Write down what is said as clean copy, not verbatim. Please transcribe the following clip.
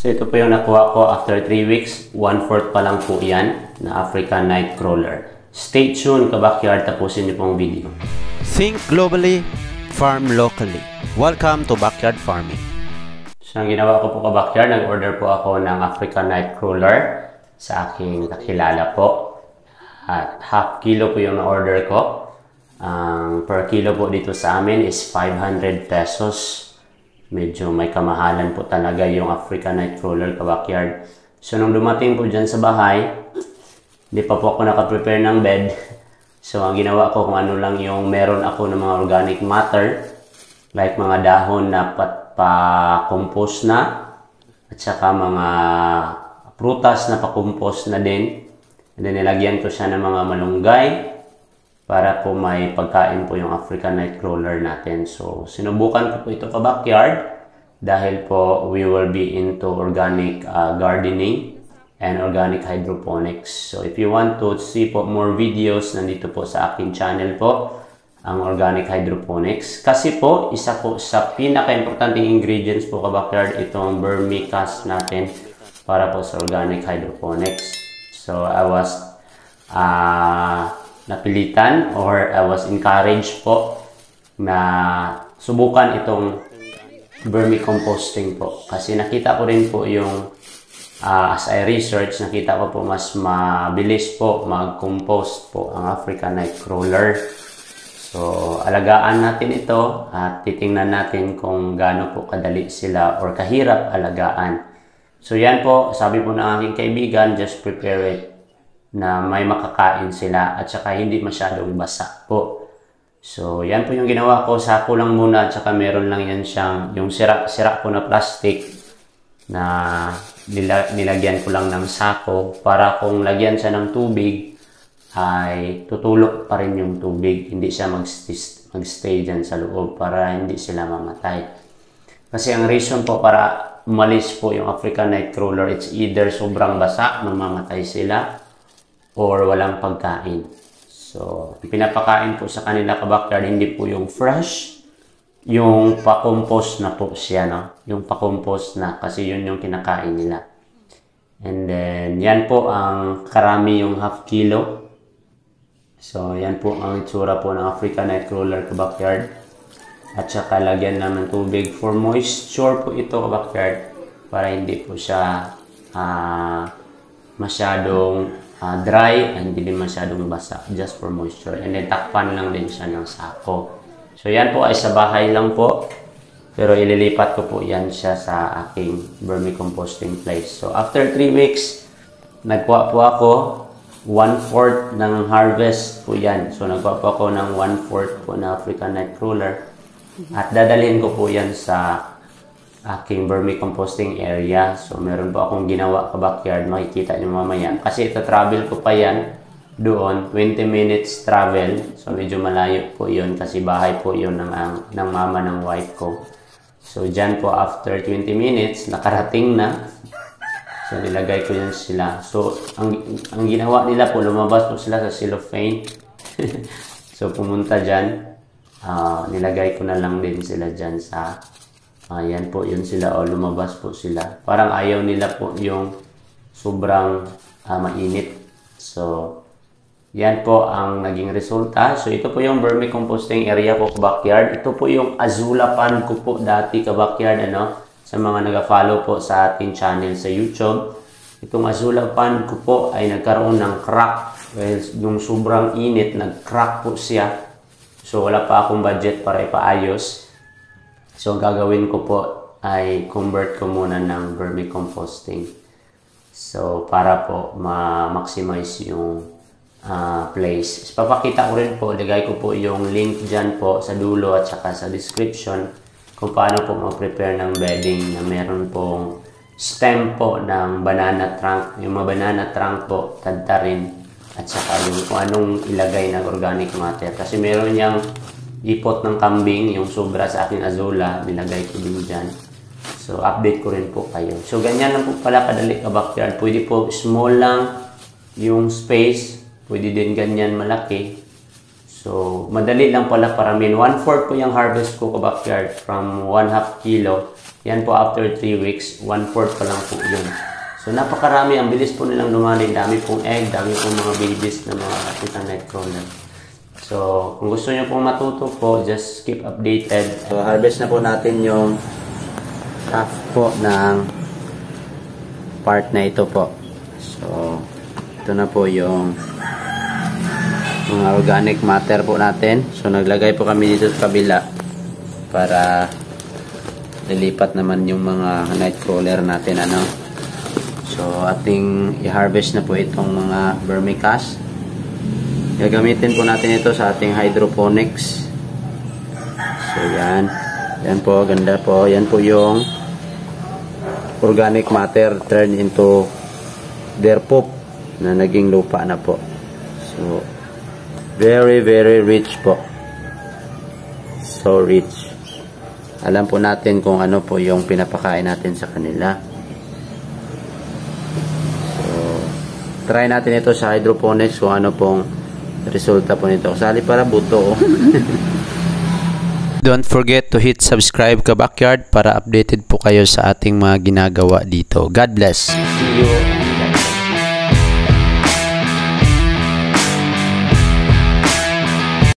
So ito po yung nakuha ko after 3 weeks. 1/4 pa lang po yan na African Nightcrawler. Stay tuned ka-backyard, tapusin niyo pong video. Think globally, farm locally. Welcome to Backyard Farming. So ang ginawa ko po ka-backyard, nag-order po ako ng African Nightcrawler sa aking kakilala po. At half kilo po yung na-order ko. Per kilo po dito sa amin is 500 pesos. Medyo may kamahalan po talaga yung African Nightcrawler ka-backyard. So nung dumating po dyan sa bahay, hindi pa po ako nakaprepare ng bed. So ang ginawa ko kung ano lang yung meron ako ng mga organic matter, like mga dahon na pa-compose na, at saka mga prutas na pa-compose na din. And then nilagyan ko siya ng mga malunggay para po may pagkain po yung African Nightcrawler natin. So, sinubukan ko po ito ka-backyard dahil po we will be into organic gardening and organic hydroponics. So, if you want to see po more videos, nandito po sa aking channel po ang organic hydroponics. Kasi po, isa po sa pinaka-importanting ingredients po ka-backyard itong vermicast natin para po sa organic hydroponics. So, I was napilitan or I was encouraged po na subukan itong vermicomposting po. Kasi nakita ko rin po yung as I research, nakita ko po mas mabilis po mag-compost po ang African Nightcrawler. So, alagaan natin ito at titingnan natin kung gaano po kadali sila or kahirap alagaan. So, yan po, sabi po ng aking kaibigan, just prepare it na may makakain sila at saka hindi masyadong basa po. So, yan po yung ginawa ko. Sako lang muna at saka meron lang yan siyang, yung sira po na plastic na nilagyan ko lang ng sako para kung lagyan siya ng tubig ay tutulog pa rin yung tubig. Hindi siya magstay dyan sa loob para hindi sila mamatay. Kasi ang reason po para umalis po yung African Nightcrawler, it's either sobrang basa, mamamatay sila, or walang pagkain. So, pinapakain po sa kanila ka-backyard, hindi po yung fresh, yung pa-compost na po siya, no? Yung pa-compost na, kasi yun yung kinakain nila. And then, yan po ang karami yung half kilo. So, yan po ang itsura po ng African Nightcrawler ka-backyard. At saka lagyan naman tubig for moisture po ito ka-backyard para hindi po siya masyadong dry and hindi masyadong basa, just for moisture. And then takpan lang din siya ng sako. So yan po ay sa bahay lang po, pero ililipat ko po yan siya sa aking vermicomposting place. So after 3 weeks, nagkuha po ako 1/4 ng harvest po yan. So nagkuha po ako ng 1/4 po na African Nightcrawler at dadalhin ko po yan sa aking vermicomposting area. So, meron po akong ginawa ka-backyard. Makikita nyo mamaya. Kasi ita-travel ko pa yan doon. 20 minutes travel. So, medyo malayo po yun. Kasi bahay po yun ng mama ng wife ko. So, dyan po after 20 minutes, nakarating na. So, nilagay ko yan sila. So, ang ginawa nila po, lumabas po sila sa cellophane. So, pumunta dyan. Nilagay ko na lang din sila dyan sa yan po, yun sila o lumabas po sila. Parang ayaw nila po yung sobrang mainit. So, yan po ang naging resulta. So, ito po yung vermicomposting area ko ka-backyard. Ito po yung Azula pan ko po dati ka-backyard, ano? Sa mga nag-follow po sa ating channel sa YouTube. Itong Azula pan ko po ay nagkaroon ng crack. Well, nung sobrang init, nag-crack po siya. So, wala pa akong budget para ipaayos. So, gagawin ko po ay convert ko muna ng vermicomposting. So, para po ma-maximize yung place. Papakita ko rin po, lagay ko po yung link dyan po sa dulo at saka sa description kung paano po mag-prepare ng bedding na meron pong stem po ng banana trunk. Yung mga banana trunk po, tadtarin at saka yung kung anong ilagay ng organic matter. Kasi meron niyang ipot ng kambing, yung sobra sa aking Azula, nilagay ko din dyan. So, update ko rin po kayo. So, ganyan lang po pala kadali ka-backyard. Pwede po small lang yung space. Pwede din ganyan malaki. So, madali lang pala para min. 1/4 po yung harvest ko ka-backyard from 1/2 kilo. Yan po after 3 weeks, 1/4 pa lang po yun. So napakarami, ang bilis po nilang lumaki, dami pong egg, dami pong mga babies na mga African Nightcrawler. So kung gusto nyo pong matuto po, just keep updated. So harvest na po natin yung half po ng part na ito po. So ito na po yung mga organic matter po natin. So naglagay po kami dito sa kabila para lilipat naman yung mga nightcrawler natin So ating i-harvest na po itong mga vermicast. Gagamitin po natin ito sa ating hydroponics. So yan. Yan po, ganda po. Yan po yung organic matter turned into their poop na naging lupa na po. So very rich po. So rich. Alam po natin kung ano po yung pinapakain natin sa kanila. Try natin ito sa hydroponics kung ano pong resulta po nito. Kasali para buto. Don't forget to hit subscribe ka Backyard para updated po kayo sa ating mga ginagawa dito. God bless! See you